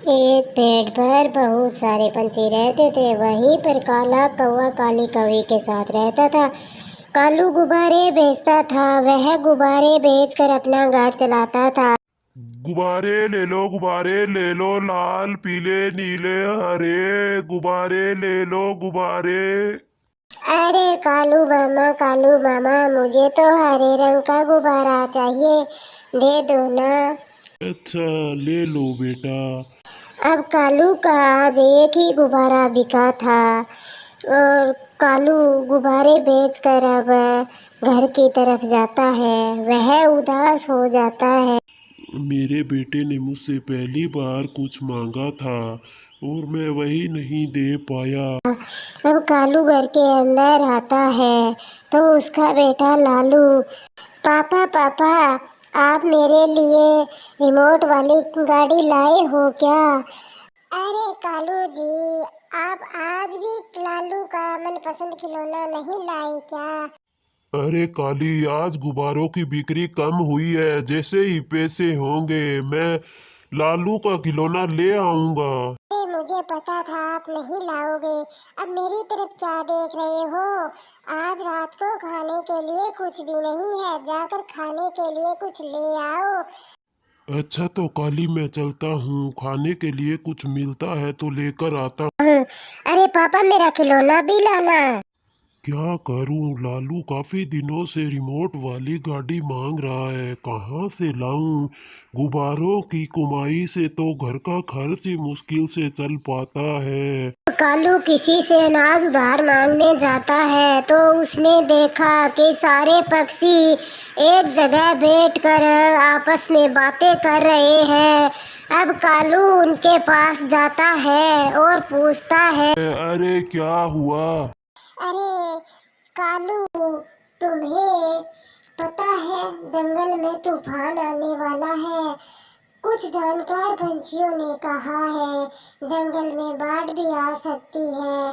एक पेड़ पर बहुत सारे पंछी रहते थे। वहीं पर काला कौवा काली कौवी के साथ रहता था। कालू गुब्बारे बेचता था। वह गुब्बारे बेचकर अपना घर चलाता था। गुब्बारे ले लो, लाल पीले नीले हरे। गुब्बारे ले लो गुब्बारे। अरे कालू मामा, मुझे तो हरे रंग का गुब्बारा चाहिए, दे दो ना। अच्छा, ले लो बेटा। अब कालू का आज एक ही गुब्बारा बिका था और कालू गुब्बारे बेचकर अब घर की तरफ जाता है। वह उदास हो जाता है। मेरे बेटे ने मुझसे पहली बार कुछ मांगा था और मैं वही नहीं दे पाया। अब कालू घर के अंदर आता है तो उसका बेटा लालू, पापा पापा, आप मेरे लिए रिमोट वाली गाड़ी लाए हो क्या? अरे कालू जी, आप आज भी लालू का मनपसंद खिलौना नहीं लाए क्या? अरे काली, आज गुब्बारों की बिक्री कम हुई है। जैसे ही पैसे होंगे मैं लालू का खिलौना ले आऊंगा। अरे मुझे पता था आप नहीं लाओगे। अब मेरी तरफ क्या देख रहे हो? आज रात को खाने के लिए कुछ भी नहीं है, जाकर खाने के लिए कुछ ले आओ। अच्छा तो काली, मैं चलता हूँ, खाने के लिए कुछ मिलता है तो लेकर आता हूँ। अरे पापा, मेरा खिलौना भी लाना। क्या करूं, लालू काफी दिनों से रिमोट वाली गाड़ी मांग रहा है, कहाँ से लाऊं। गुब्बारों की कमाई से तो घर का खर्च ही मुश्किल से चल पाता है। कालू किसी से अनाज उधार मांगने जाता है तो उसने देखा कि सारे पक्षी एक जगह बैठकर आपस में बातें कर रहे हैं। अब कालू उनके पास जाता है और पूछता है। अरे क्या हुआ? अरे कालू, तुम्हें पता है जंगल में तूफान आने वाला है? कुछ जानकार पंछियों ने कहा है जंगल में बाढ़ भी आ सकती है।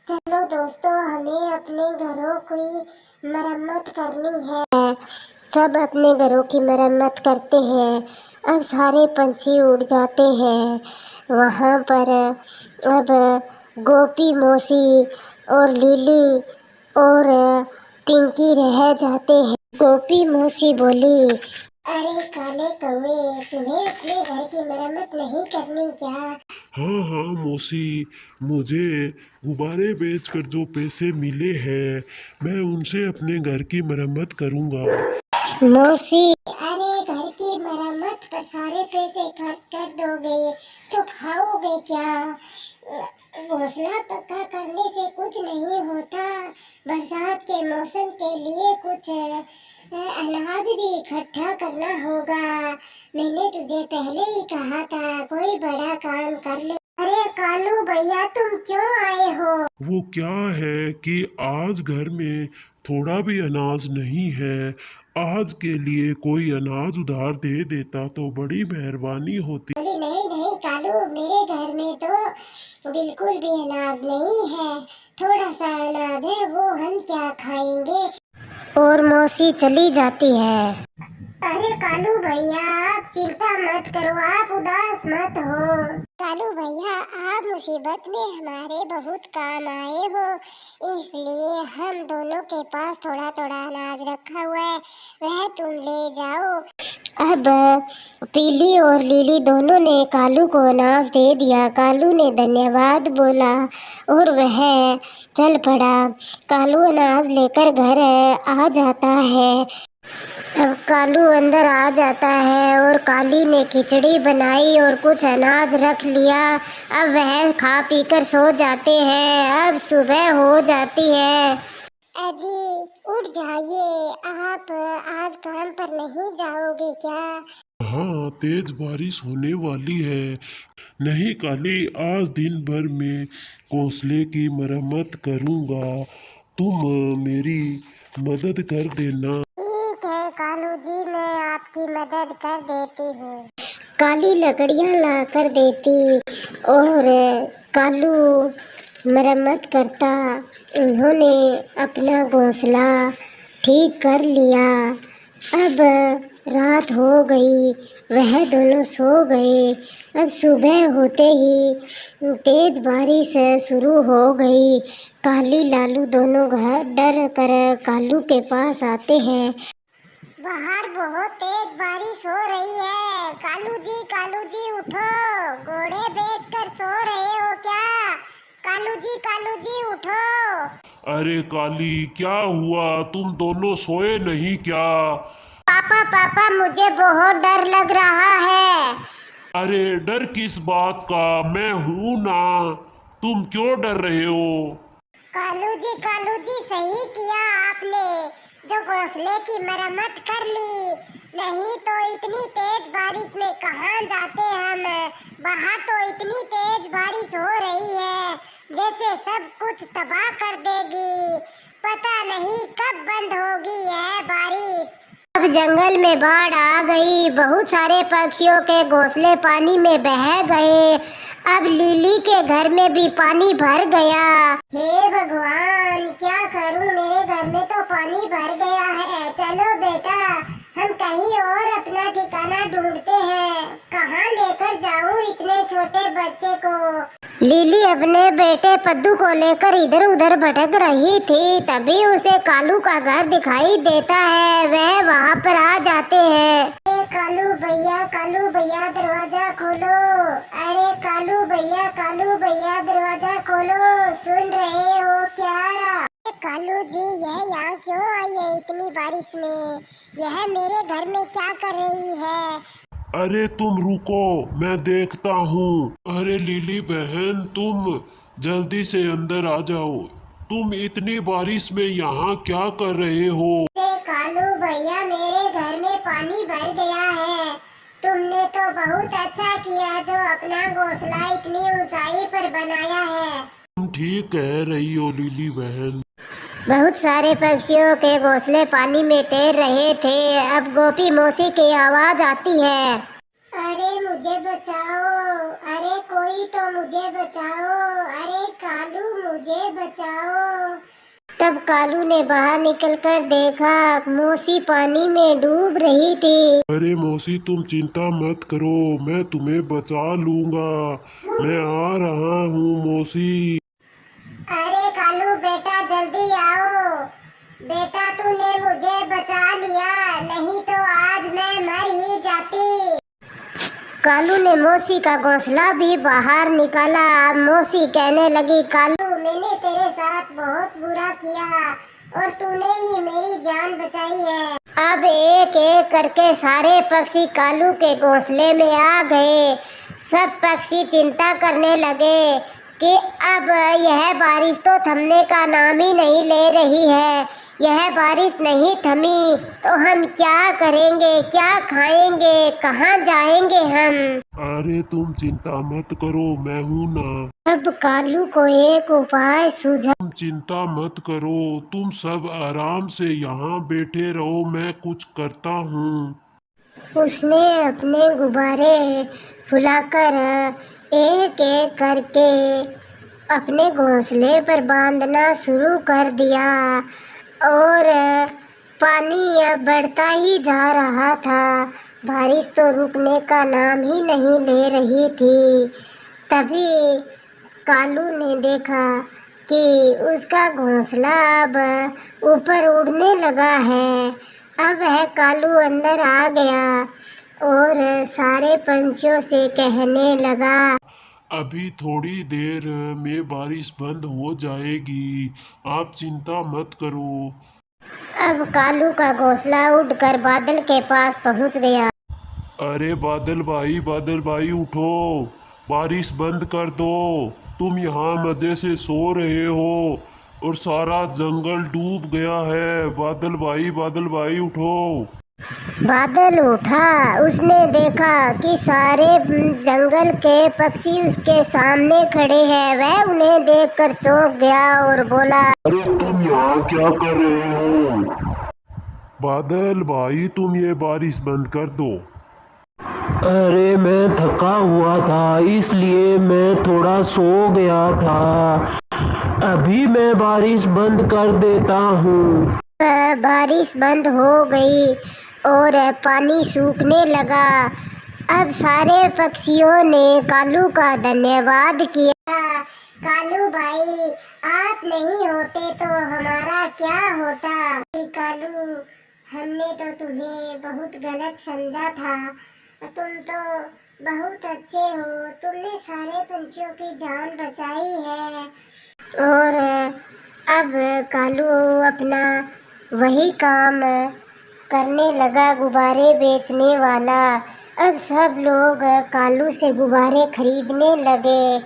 चलो दोस्तों, हमें अपने घरों की मरम्मत करनी है। सब अपने घरों की मरम्मत करते हैं। अब सारे पंछी उड़ जाते हैं। वहाँ पर अब गोपी मौसी और लिली और पिंकी रह जाते हैं। गोपी मौसी बोली, अरे काले कौवे, तुम्हें अपने घर की मरम्मत नहीं करनी क्या? हाँ हाँ मौसी, मुझे गुब्बारे बेचकर जो पैसे मिले हैं मैं उनसे अपने घर की मरम्मत करूंगा। मौसी, अरे घर की मरम्मत पर सारे पैसे खर्च कर दोगे तो खाओगे क्या? घोंसला पक्का करने से कुछ नहीं होता। बरसात के मौसम के लिए कुछ अनाज भी इकट्ठा करना होगा। मैंने तुझे पहले ही कहा था कोई बड़ा काम कर ले। अरे कालू भैया, तुम क्यों आए हो? वो क्या है कि आज घर में थोड़ा भी अनाज नहीं है। आज के लिए कोई अनाज उधार दे देता तो बड़ी मेहरबानी होती। अरे नहीं नहीं कालू, मेरे घर में तो बिल्कुल भी अनाज नहीं है। थोड़ा सा अनाज है, वो हम क्या खाएंगे? और मौसी चली जाती है। अरे कालू भैया, आप चिंता मत करो, आप उदास मत हो। कालू भैया, आप मुसीबत में हमारे बहुत काम आए हो, इसलिए हम दोनों के पास थोड़ा थोड़ा अनाज रखा हुआ है, वह तुम ले जाओ। अब पीली और लीली दोनों ने कालू को अनाज दे दिया। कालू ने धन्यवाद बोला और वह चल पड़ा। कालू अनाज लेकर घर आ जाता है। अब कालू अंदर आ जाता है और काली ने खिचड़ी बनाई और कुछ अनाज रख लिया। अब वह खा पीकर सो जाते हैं। अब सुबह हो जाती है। अजी उठ जाइए, आप आज काम पर नहीं जाओगे क्या? हाँ, तेज बारिश होने वाली है। नहीं काली, आज दिन भर में घोंसले की मरम्मत करूँगा। तुम मेरी मदद कर देना। ठीक है कालू जी, मैं आपकी मदद कर देती हूँ। काली लकड़ियाँ ला कर देती और कालू मरम्मत करता। उन्होंने अपना घोंसला ठीक कर लिया। अब रात हो गई, वह दोनों सो गए। अब सुबह होते ही तेज बारिश शुरू हो गई। काली लालू दोनों घर डर कर कालू के पास आते हैं। बाहर बहुत तेज बारिश हो रही है। कालू जी उठो, घोड़े बेचकर सो रहे हो क्या? कालू जी उठो। अरे काली, क्या हुआ? तुम दोनों सोए नहीं क्या? पापा मुझे बहुत डर लग रहा है। अरे डर किस बात का? मैं हूं ना। तुम क्यों डर रहे हो? कालू जी सही किया आपने जो घोंसले की मरम्मत कर ली। नहीं तो इतनी तेज बारिश में कहाँ जाते हम। बाहर तो इतनी तेज बारिश हो रही है जैसे सब कुछ तबाह कर देगी। पता नहीं कब बंद होगी यह बारिश। अब जंगल में बाढ़ आ गई। बहुत सारे पक्षियों के घोंसले पानी में बह गए। अब लिली के घर में भी पानी भर गया। हे भगवान, क्या करूं? मेरे घर में तो पानी भर गया है। चलो बेटा, हम कहीं और अपना ठिकाना ढूंढते हैं। कहाँ लेकर जाऊं इतने छोटे बच्चे को? लिली अपने बेटे पद्दू को लेकर इधर उधर भटक रही थी। तभी उसे कालू का घर दिखाई देता है। वह वहाँ पर आ जाते हैं। कालू भैया दरवाजा खोलो। अरे कालू भैया दरवाजा खोलो। सुन रहे हो क्या? कालू जी, यह यहाँ क्यों आई है इतनी बारिश में? यह मेरे घर में क्या कर रही है? अरे तुम रुको, मैं देखता हूँ। अरे लिली बहन, तुम जल्दी से अंदर आ जाओ। तुम इतनी बारिश में यहाँ क्या कर रहे हो? कालू भैया, मेरे घर में पानी भर गया है। तुमने तो बहुत अच्छा किया जो अपना घोंसला इतनी ऊंचाई पर बनाया है। तुम ठीक कह रही हो लिली बहन। बहुत सारे पक्षियों के घोंसले पानी में तैर रहे थे। अब गोपी मौसी की आवाज आती है। अरे मुझे बचाओ, अरे कोई तो मुझे बचाओ, अरे कालू मुझे बचाओ। तब कालू ने बाहर निकलकर देखा, मौसी पानी में डूब रही थी। अरे मौसी, तुम चिंता मत करो, मैं तुम्हें बचा लूंगा। मैं आ रहा हूँ मौसी। अरे कालू बेटा, जल्दी आओ। बेटा, तूने मुझे बचा लिया, नहीं तो आज मैं मर ही जाती। कालू ने मौसी का घोंसला भी बाहर निकाला। मौसी कहने लगी, कालू मैंने तेरे साथ बहुत बुरा किया और तूने ही मेरी जान बचाई है। अब एक एक करके सारे पक्षी कालू के घोंसले में आ गए। सब पक्षी चिंता करने लगे कि अब यह बारिश तो थमने का नाम ही नहीं ले रही है। यह बारिश नहीं थमी तो हम क्या करेंगे, क्या खाएंगे, कहाँ जाएंगे हम? अरे तुम चिंता मत करो, मैं हूँ ना। अब कालू को एक उपाय सूझा। तुम चिंता मत करो, तुम सब आराम से यहाँ बैठे रहो, मैं कुछ करता हूँ। उसने अपने गुब्बारे फुलाकर एक एक करके अपने घोंसले पर बांधना शुरू कर दिया और पानी अब बढ़ता ही जा रहा था। बारिश तो रुकने का नाम ही नहीं ले रही थी। तभी कालू ने देखा कि उसका घोंसला अब ऊपर उड़ने लगा है। अब वह कालू अंदर आ गया और सारे पंछियों से कहने लगा, अभी थोड़ी देर में बारिश बंद हो जाएगी, आप चिंता मत करो। अब कालू का घोंसला उड़कर बादल के पास पहुंच गया। अरे बादल भाई उठो, बारिश बंद कर दो। तुम यहाँ मजे से सो रहे हो और सारा जंगल डूब गया है। बादल भाई उठो। बादल उठा। उसने देखा कि सारे जंगल के पक्षी उसके सामने खड़े हैं। वह उन्हें देखकर चौंक गया और बोला, अरे तुम यहाँ क्या कर रहे हो? बादल भाई, तुम ये बारिश बंद कर दो। अरे मैं थका हुआ था, इसलिए मैं थोड़ा सो गया था। अभी मैं बारिश बंद कर देता हूँ। बारिश बंद हो गई। और पानी सूखने लगा। अब सारे पक्षियों ने कालू का धन्यवाद किया। कालू भाई, आप नहीं होते तो हमारा क्या होता। कालू, हमने तो तुम्हें बहुत गलत समझा था। तुम तो बहुत अच्छे हो, तुमने सारे पंछियों की जान बचाई है। और अब कालू अपना वही काम करने लगा, गुब्बारे बेचने वाला। अब सब लोग कालू से गुब्बारे खरीदने लगे।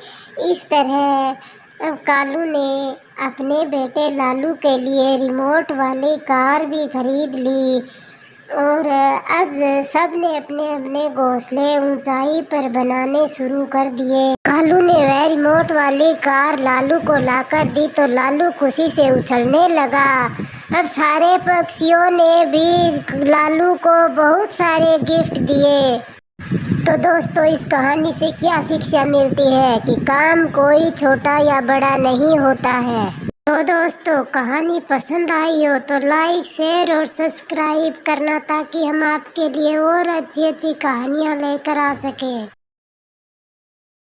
इस तरह अब कालू ने अपने बेटे लालू के लिए रिमोट वाली कार भी खरीद ली। और अब सब ने अपने अपने घोंसले ऊंचाई पर बनाने शुरू कर दिए। कालू ने वह रिमोट वाली कार लालू को लाकर दी तो लालू खुशी से उछलने लगा। अब सारे पक्षियों ने भी लालू को बहुत सारे गिफ्ट दिए। तो दोस्तों, इस कहानी से क्या शिक्षा मिलती है कि काम कोई छोटा या बड़ा नहीं होता है। तो दोस्तों, कहानी पसंद आई हो तो लाइक, शेयर और सब्सक्राइब करना ताकि हम आपके लिए और अच्छी अच्छी कहानियाँ लेकर आ सकें।